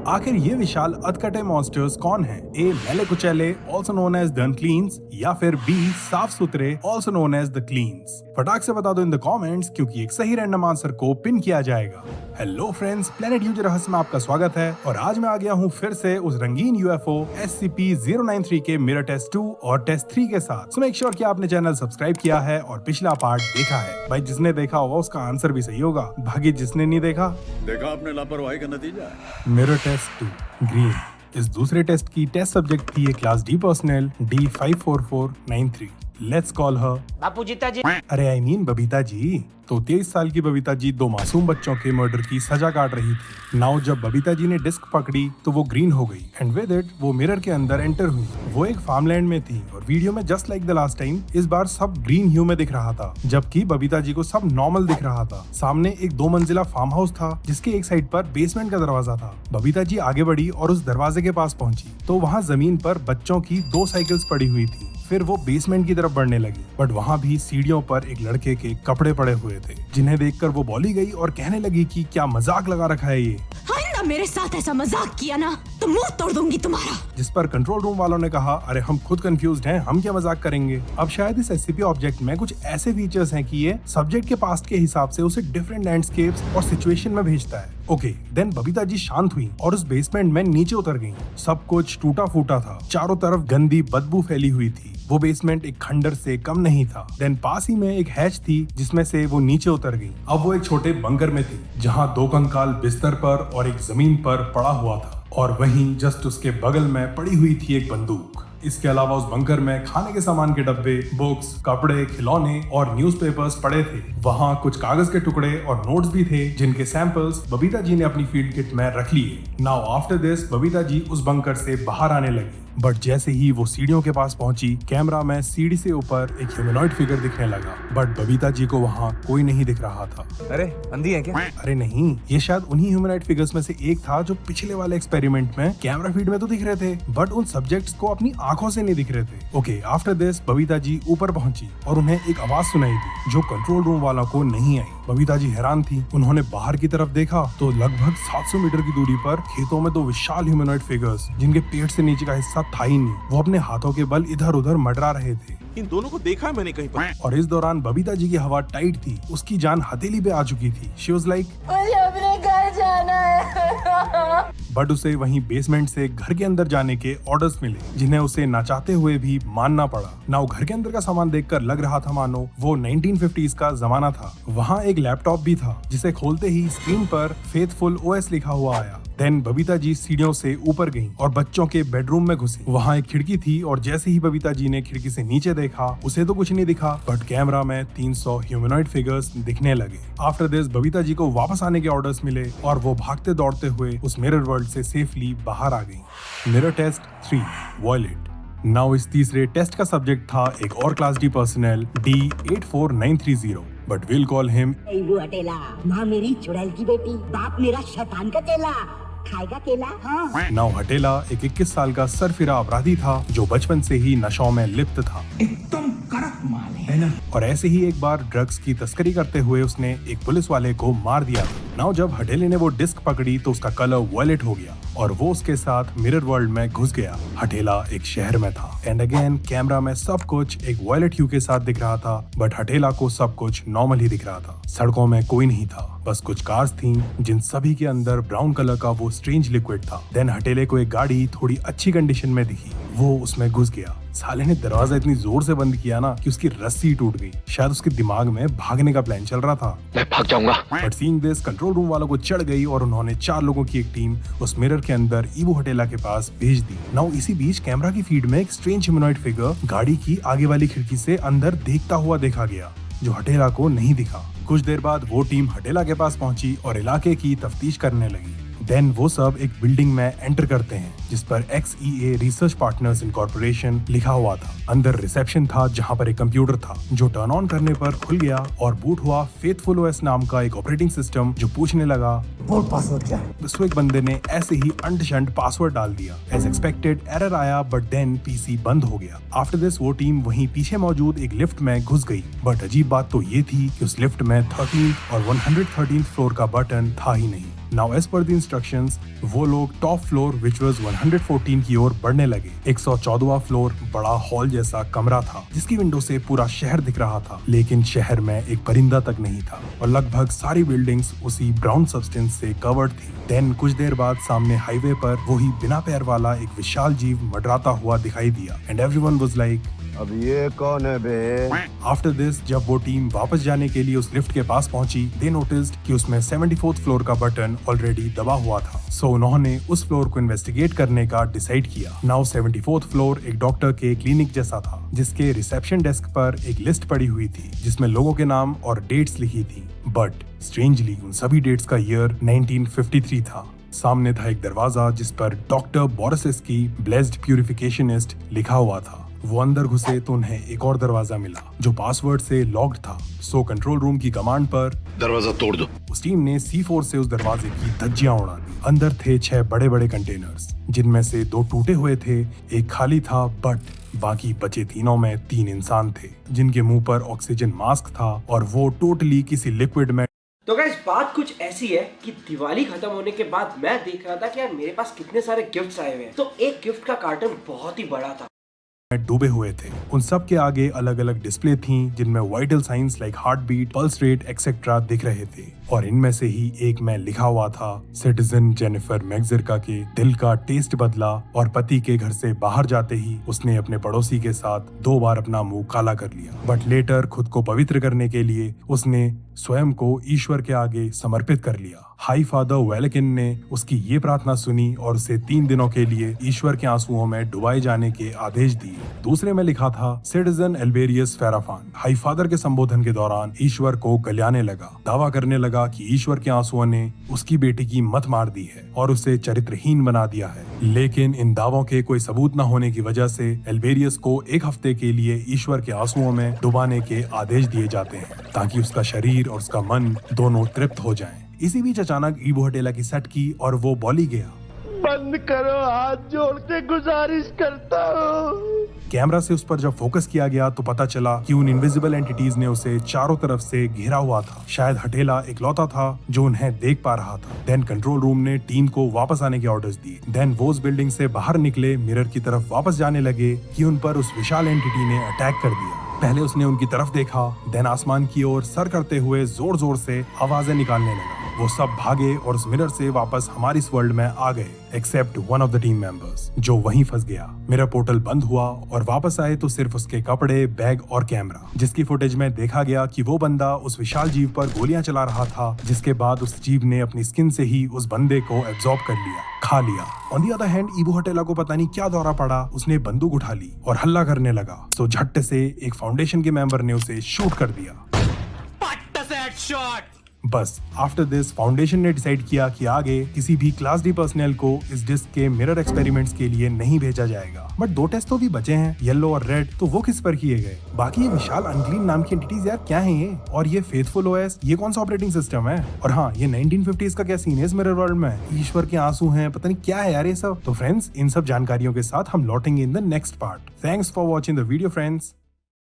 आखिर ये विशाल अधकटे मॉन्स्टर्स कौन हैं? ए मैले कुचैले also known as the uncleans या फिर बी साफ सुथरे also known as the cleans? फटाक से बता दो इन द कमेंट्स, क्योंकि एक सही रैंडम आंसर को पिन किया जाएगा। हेलो फ्रेंड्स, प्लेनेट यूज रहस्य में आपका स्वागत है और आज मैं आ गया हूँ फिर से उस रंगीन यूएफओ SCP-093 के मिरर टेस्ट 2 और टेस्ट 3 के साथ। सो मेक श्योर कि आपने चैनल सब्सक्राइब किया है और पिछला पार्ट देखा है। भाई जिसने देखा होगा उसका आंसर भी सही होगा, बाकी जिसने नहीं देखा आपने लापरवाही का नतीजा है। Mirror test 2 green. इस दूसरे टेस्ट की टेस्ट सब्जेक्ट थी एक class D personal D54493। Let's call her Bapu Jeeta ji. अरे आई मीन बबीता जी। तो 23 साल की बबीता जी दो मासूम बच्चों के मर्डर की सजा काट रही थी। नाउ जब बबीता जी ने डिस्क पकड़ी तो वो ग्रीन हो गई एंड विद इट वो मिरर के अंदर एंटर हुई। वो एक फार्मलैंड में थी और वीडियो में just like the last time इस बार सब ग्रीन ह्यू में दिख रहा था, जबकि बबीता जी को सब नॉर्मल दिख रहा था। सामने एक 2 मंजिला फार्म हाउस था जिसके एक साइड पर बेसमेंट का दरवाजा था। बबीता जी आगे बढ़ी और उस दरवाजे के पास पहुंची तो वहाँ जमीन पर बच्चों की 2 साइकिल्स पड़ी हुई थी। फिर वो बेसमेंट की तरफ बढ़ने लगी, बट वहाँ भी सीढ़ियों पर एक लड़के के कपड़े पड़े हुए थे, जिन्हें देखकर वो बोली गई और कहने लगी कि क्या मजाक लगा रखा है ये। आइंदा मेरे साथ ऐसा मजाक किया ना तो मुंह तोड़ दूंगी तुम्हारा। जिस पर कंट्रोल रूम वालों ने कहा, अरे हम खुद कंफ्यूज्ड हैं, हम क्या मजाक करेंगे। अब शायद इस SCP ऑब्जेक्ट में कुछ ऐसे फीचर्स हैं कि ये सब्जेक्ट के पास्ट के हिसाब से उसे डिफरेंट लैंडस्केप्स और सिचुएशन में भेजता है। ओके, देन बबीता जी शांत हुई और उस बेसमेंट में नीचे उतर गई। सब कुछ टूटा फूटा था, चारों तरफ गंदी बदबू फैली हुई थी। वो बेसमेंट एक खंडर से कम नहीं था। देन पास ही में एक हैच थी जिसमें से वो नीचे उतर गई। अब वो एक छोटे बंकर में थी जहाँ 2 कंकाल बिस्तर पर और एक जमीन पर पड़ा हुआ था और वहीं जस्ट उसके बगल में पड़ी हुई थी एक बंदूक। इसके अलावा उस बंकर में खाने के सामान के डब्बे, बुक्स, कपड़े, खिलौने और न्यूज़पेपर्स पड़े थे। वहाँ कुछ कागज के टुकड़े और नोट्स भी थे जिनके सैंपल्स बबीता जी ने अपनी फील्ड किट में रख लिए। Now after this Babita ji उस बंकर से बाहर आने लगी, बट जैसे ही वो सीढ़ियों के पास पहुंची, कैमरा में सीढ़ी से ऊपर एक ह्यूमनॉइड फिगर दिखने लगा, बट बबीता जी को वहाँ कोई नहीं दिख रहा था। अरे अंधी है क्या? अरे नहीं, ये शायद उन्हीं ह्यूमनॉइड फिगर्स में से एक था जो पिछले वाले एक्सपेरिमेंट में कैमरा फीड में तो दिख रहे थे, बट उन सब्जेक्ट्स को अपनी आंखों से नहीं दिख रहे थे। Okay, after this Babita ji ऊपर पहुंची और उन्हें एक आवाज सुनाई दी जो कंट्रोल रूम वालों को नहीं आई। बबीता जी हैरान थी। उन्होंने बाहर की तरफ देखा तो लगभग 700 मीटर की दूरी पर खेतों में 2 विशाल ह्यूमनॉइड फिगर्स, जिनके पेट से नीचे का हिस्सा था ही नहीं, वो अपने हाथों के बल इधर उधर मंडरा रहे थे। इन दोनों को देखा है मैंने कहीं पर। और इस दौरान बबीता जी की हवा टाइट थी, उसकी जान हथेली पे आ चुकी थी। शी वाज लाइक, मुझे अपने घर जाना है। बट उसे वहीं बेसमेंट से घर के अंदर जाने के ऑर्डर्स मिले, जिन्हें उसे ना चाहते हुए भी मानना पड़ा। नाउ घर के अंदर का सामान देखकर लग रहा था मानो वो 1950s का जमाना था। वहाँ एक लैपटॉप भी था जिसे खोलते ही स्क्रीन पर फेथफुल OS लिखा हुआ आया। देन बबीता जी सीढ़ियों से ऊपर गईं और बच्चों के बेडरूम में घुसी। वहाँ एक खिड़की थी और जैसे ही बबीता जी ने खिड़की से नीचे देखा, उसे तो कुछ नहीं दिखा, बट कैमरा में 300 ह्यूमनॉइड फिगर्स दिखने लगे। आफ्टर दिस बबीता जी को वापस आने के ऑर्डर्स मिले और वो भागते दौड़ते हुए उस मिरर वर्ल्ड से सेफली बाहर आ गई। Mirror test 3 violet. नाउ इस तीसरे टेस्ट का सब्जेक्ट था एक और class D personal D84930, but will call him वो हटेला। माँ मेरी चुड़ैल की बेटी, बाप मेरा शैतान का चेला, खाएगा केला। हाँ। नाउ हटेला एक 21 साल का सरफिरा अपराधी था जो बचपन से ही नशों में लिप्त था। एकदम कड़क माल है ना? और ऐसे ही एक बार ड्रग्स की तस्करी करते हुए उसने एक पुलिस वाले को मार दिया। नाउ जब हटेले ने वो डिस्क पकड़ी तो उसका कलर वॉयलेट हो गया और वो उसके साथ मिरर वर्ल्ड में घुस गया। हटेला एक शहर में था एंड अगेन कैमरा में सब कुछ एक वॉयलेट ह्यू के साथ दिख रहा था, बट हटेला को सब कुछ नॉर्मल ही दिख रहा था। सड़कों में कोई नहीं था, बस कुछ कार्स थीं जिन सभी के अंदर ब्राउन कलर का वो स्ट्रेंज लिक्विड था। देन हटेले को एक गाड़ी थोड़ी अच्छी कंडीशन में दिखी, वो उसमें घुस गया। साले ने दरवाजा इतनी जोर से बंद किया ना कि उसकी रस्सी टूट गई। शायद उसके दिमाग में भागने का प्लान चल रहा था। मैं भाग जाऊंगा। But seeing this control room वालों को चढ़ गई और उन्होंने 4 लोगों की एक टीम उस मिरर के अंदर ईवो हटेला के पास भेज दी। नाउ इसी बीच कैमरा की फीड में एक स्ट्रेंज ह्यूमनॉइड फिगर गाड़ी की आगे वाली खिड़की से अंदर देखता हुआ देखा गया, जो हटेला को नहीं दिखा। कुछ देर बाद वो टीम हटेला के पास पहुंची और इलाके की तफ्तीश करने लगी। देन वो सब एक बिल्डिंग में एंटर करते हैं जिस पर XEA रिसर्च पार्टनर्स इनकॉर्पोरेशन लिखा हुआ था। अंदर रिसेप्शन था जहाँ पर एक कंप्यूटर था जो टर्न ऑन करने पर खुल गया और बूट हुआ फेथफुल OS नाम का एक ऑपरेटिंग सिस्टम जो पूछने लगा बोल पासवर्ड क्या है? तो एक बंदे ने ऐसे ही अंट-शंट पासवर्ड डाल दिया। एज एक्सपेक्टेड एरर आया बट देन पीसी बंद हो गया। आफ्टर दिस वो टीम वहीं पीछे मौजूद एक लिफ्ट में घुस गई। बट अजीब बात तो ये थी कि उस लिफ्ट में 13th और 113th फ्लोर का बटन था ही नहीं। Now as per the instructions वो लोग टॉप फ्लोर विच वाज 114 की ओर बढ़ने लगे। 114वां फ्लोर बड़ा हॉल जैसा कमरा था जिसकी विंडो से पूरा शहर दिख रहा था, लेकिन शहर में एक परिंदा तक नहीं था और लगभग सारी बिल्डिंग्स उसी ब्राउन सब्सटेंस से कवर्ड थी। देन कुछ देर बाद सामने हाईवे पर वही बिना पैर वाला एक विशाल जीव मंडराता हुआ दिखाई दिया एंड एवरीवन वाज लाइक अब ये कौन है बे? आफ्टर दिस जब वो टीम वापस जाने के लिए उस लिफ्ट के पास पहुंची, दे नोटिस्ड कि उसमें 74th फ्लोर का बटन ऑलरेडी दबा हुआ था। सो उन्होंने उस फ्लोर को इन्वेस्टिगेट करने का डिसाइड किया। नाउ 74th फ्लोर एक डॉक्टर के क्लिनिक जैसा था जिसके रिसेप्शन डेस्क पर एक लिस्ट पड़ी हुई थी जिसमें लोगों के नाम और डेट्स लिखी थी। बट स्ट्रेंजली उन सभी डेट्स का ईयर 1953 था। सामने था एक दरवाजा जिस पर डॉक्टर बोरिसस्की ब्लेस्ड प्यूरिफिकेशनिस्ट लिखा हुआ था। वो अंदर घुसे तो उन्हें एक और दरवाजा मिला जो पासवर्ड से लॉक्ड था। सो कंट्रोल रूम की कमांड पर दरवाजा तोड़ दो। उस टीम ने C4 से उस दरवाजे की धज्जियां उड़ा दी। अंदर थे 6 बड़े बड़े कंटेनर्स जिनमें से 2 टूटे हुए थे, एक खाली था, बट बाकी बचे तीनों में 3 इंसान थे जिनके मुंह पर ऑक्सीजन मास्क था और वो टोटली किसी लिक्विड में। तो गाइस बात कुछ ऐसी है कि दिवाली खत्म होने के बाद मैं देख रहा था कि यार मेरे पास कितने सारे गिफ्ट्स आए हुए हैं। तो एक गिफ्ट का कार्टन बहुत ही बड़ा था, डूबे हुए थे। उन सब के आगे अलग अलग डिस्प्ले थी जिनमें vital signs like heart beat, pulse rate etcetera दिख रहे थे और इनमें से ही एक में लिखा हुआ था सिटीजन जेनिफर मैग्जिरका के दिल का टेस्ट बदला और पति के घर से बाहर जाते ही उसने अपने पड़ोसी के साथ 2 बार अपना मुंह काला कर लिया। बट लेटर खुद को पवित्र करने के लिए उसने स्वयं को ईश्वर के आगे समर्पित कर लिया। हाई फादर वेलकिन ने उसकी ये प्रार्थना सुनी और उसे 3 दिनों के लिए ईश्वर के आंसुओं में डुबाए जाने के आदेश दिए। दूसरे में लिखा था सिटीजन एल्बेरियस फेराफान हाई फादर के संबोधन के दौरान ईश्वर को गलियाने लगा, दावा करने लगा कि ईश्वर के आंसुओं ने उसकी बेटी की मत मार दी है और उसे चरित्रहीन बना दिया है। लेकिन इन दावों के कोई सबूत न होने की वजह से एल्बेरियस को 1 हफ्ते के लिए ईश्वर के आंसुओं में डुबाने के आदेश दिए जाते हैं ताकि उसका शरीर और उसका मन दोनों तृप्त हो जाएं। इसी बीच अचानक इबो हटेला की सेट की और वो बोली गया, बंद करो, हाथ जोड़ के गुजारिश करता हूँ। कैमरा से उस पर जब फोकस किया गया तो पता चला कि उन इनविजिबल एंटिटीज ने उसे चारों तरफ से घेरा हुआ था। शायद हटेला इकलौता था जो उन्हें देख पा रहा था। देन कंट्रोल रूम ने टीम को वापस आने के ऑर्डर्स दिए। देन वो उस बिल्डिंग से बाहर निकले, मिरर की तरफ वापस जाने लगे कि उन पर उस विशाल एंटिटी ने अटैक कर दिया। पहले उसने उनकी तरफ देखा, देन आसमान की ओर सर करते हुए जोर जोर से आवाजें निकालने लगा। वो सब भागे और उस मिरर से वापस हमारी इस वर्ल्ड में आ गए, except one of the team members जो वहीं फंस गया। मिरर पोर्टल बंद हुआ और वापस आए तो सिर्फ उसके कपड़े, बैग और कैमरा, जिसकी फुटेज में देखा गया कि वो बंदा उस विशाल जीव पर गोलियां चला रहा था, जिसके बाद उस जीव ने अपनी स्किन से ही उस बंदे को एब्जॉर्ब कर लिया, खा लिया। ऑन द अदर हैंड इबो हटेला को पता नहीं क्या दौरा पड़ा, उसने बंदूक उठा ली और हल्ला करने लगा। तो झट से एक फाउंडेशन के मेंबर ने उसे शूट कर दिया। बस आफ्टर दिस फाउंडेशन ने डिसाइड किया कि आगे किसी भी क्लास डी पर्सनल को इस डिस्क के मिरर एक्सपेरिमेंट्स के लिए नहीं भेजा जाएगा। बट 2 टेस्ट तो भी बचे हैं, येलो और रेड, तो वो किस पर किए गए? बाकी ये विशाल अनक्लीन नाम की एंटिटीज यार क्या है ये? और ये फेथफुल OS ये कौन सा ऑपरेटिंग सिस्टम है? और हाँ, ये 1950s का क्या सीन है इस मिरर वर्ल्ड में? ईश्वर के आंसू हैं, पता नहीं क्या है यार ये सब। तो फ्रेंड्स, इन सब जानकारियों के साथ हम लौटेंगे in the next part. Thanks for watching the video friends.